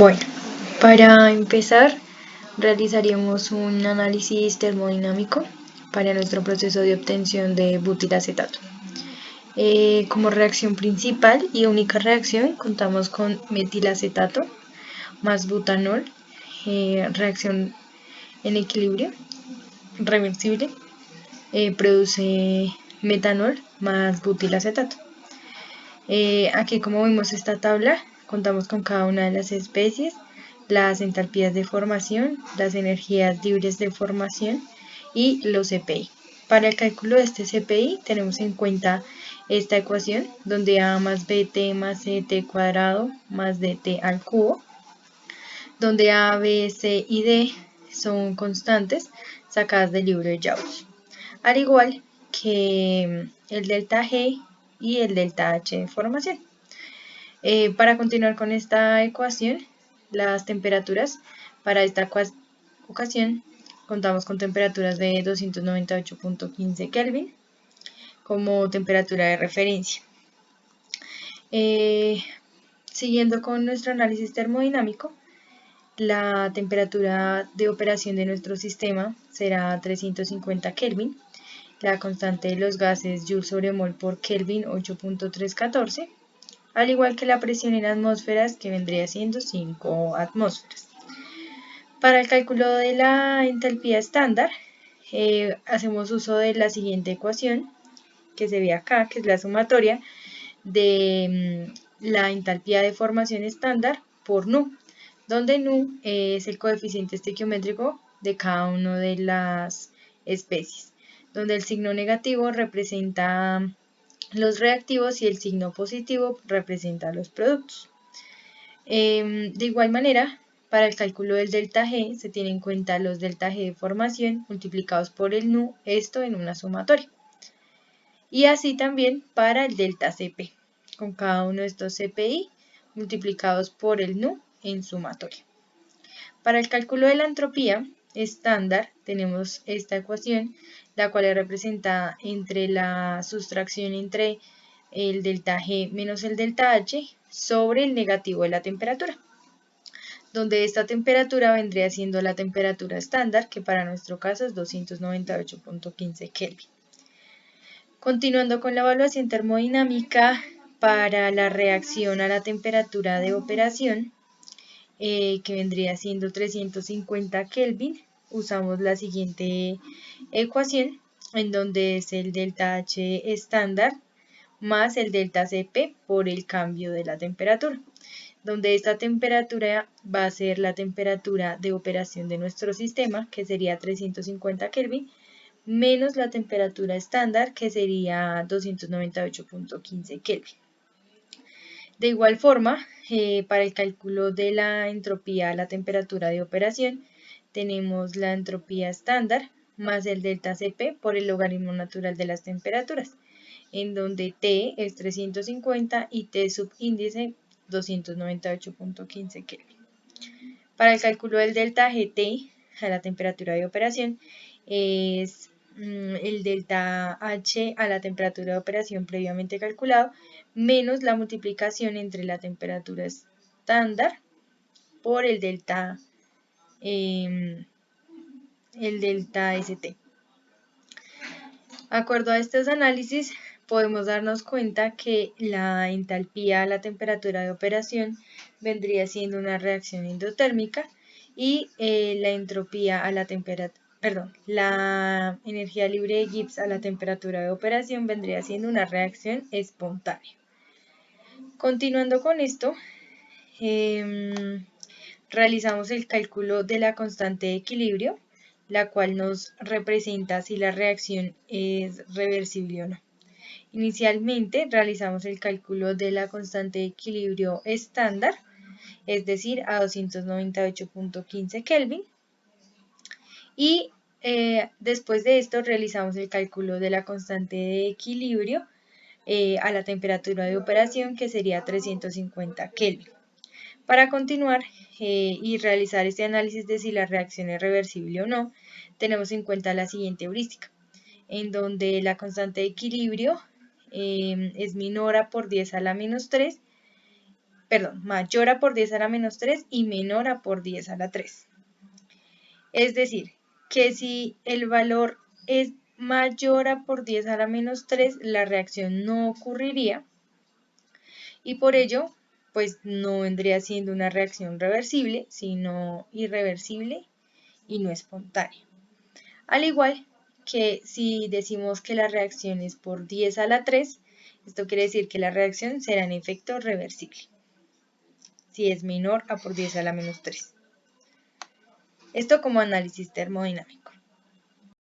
Bueno, para empezar, realizaríamos un análisis termodinámico para nuestro proceso de obtención de butilacetato. Como reacción principal y única reacción, contamos con metilacetato más butanol, reacción en equilibrio, reversible, produce metanol más butilacetato. Aquí, como vemos esta tabla, contamos con cada una de las especies, las entalpías de formación, las energías libres de formación y los CPI. Para el cálculo de este CPI tenemos en cuenta esta ecuación donde A más BT más CT cuadrado más DT al cubo, donde A, B, C y D son constantes sacadas del libro de Gauss, al igual que el delta G y el delta H de formación. Para continuar con esta ecuación, las temperaturas para esta ocasión contamos con temperaturas de 298.15 Kelvin como temperatura de referencia. Siguiendo con nuestro análisis termodinámico, la temperatura de operación de nuestro sistema será 350 Kelvin, la constante de los gases Joule sobre mol por Kelvin 8.314, al igual que la presión en atmósferas, que vendría siendo 5 atmósferas. Para el cálculo de la entalpía estándar, hacemos uso de la siguiente ecuación que se ve acá, que es la sumatoria de la entalpía de formación estándar por nu, donde nu es el coeficiente estequiométrico de cada una de las especies, donde el signo negativo representa los reactivos y el signo positivo representa los productos. De igual manera, para el cálculo del delta G se tienen en cuenta los delta G de formación multiplicados por el nu, esto en una sumatoria. Y así también para el delta CP, con cada uno de estos CPI multiplicados por el nu en sumatoria. Para el cálculo de la entropía estándar tenemos esta ecuación, la cual es representada entre la sustracción entre el delta G menos el delta H sobre el negativo de la temperatura, donde esta temperatura vendría siendo la temperatura estándar, que para nuestro caso es 298.15 Kelvin. Continuando con la evaluación termodinámica para la reacción a la temperatura de operación, que vendría siendo 350 Kelvin, usamos la siguiente ecuación, en donde es el delta H estándar más el delta Cp por el cambio de la temperatura, donde esta temperatura va a ser la temperatura de operación de nuestro sistema, que sería 350 Kelvin, menos la temperatura estándar, que sería 298.15 Kelvin. De igual forma, para el cálculo de la entropía a la temperatura de operación, tenemos la entropía estándar más el delta Cp por el logaritmo natural de las temperaturas, en donde T es 350 y T subíndice 298.15 Kelvin. Para el cálculo del delta Gt a la temperatura de operación es el delta H a la temperatura de operación previamente calculado menos la multiplicación entre la temperatura estándar por el delta St. De acuerdo a estos análisis, podemos darnos cuenta que la entalpía a la temperatura de operación vendría siendo una reacción endotérmica y la entropía a la la energía libre de Gibbs a la temperatura de operación vendría siendo una reacción espontánea. Continuando con esto, realizamos el cálculo de la constante de equilibrio, la cual nos representa si la reacción es reversible o no. Inicialmente realizamos el cálculo de la constante de equilibrio estándar, es decir, a 298.15 Kelvin, y después de esto realizamos el cálculo de la constante de equilibrio a la temperatura de operación, que sería 350 Kelvin. Para continuar y realizar este análisis de si la reacción es reversible o no, tenemos en cuenta la siguiente heurística, en donde la constante de equilibrio es menor a por 10 a la menos 3, mayor a por 10 a la menos 3 y menor a por 10 a la 3. Es decir, que si el valor es mayor a por 10 a la menos 3, la reacción no ocurriría y por ello, pues no vendría siendo una reacción reversible, sino irreversible y no espontánea. Al igual que si decimos que la reacción es por 10 a la 3, esto quiere decir que la reacción será en efecto reversible, si es menor a por 10 a la menos 3. Esto como análisis termodinámico.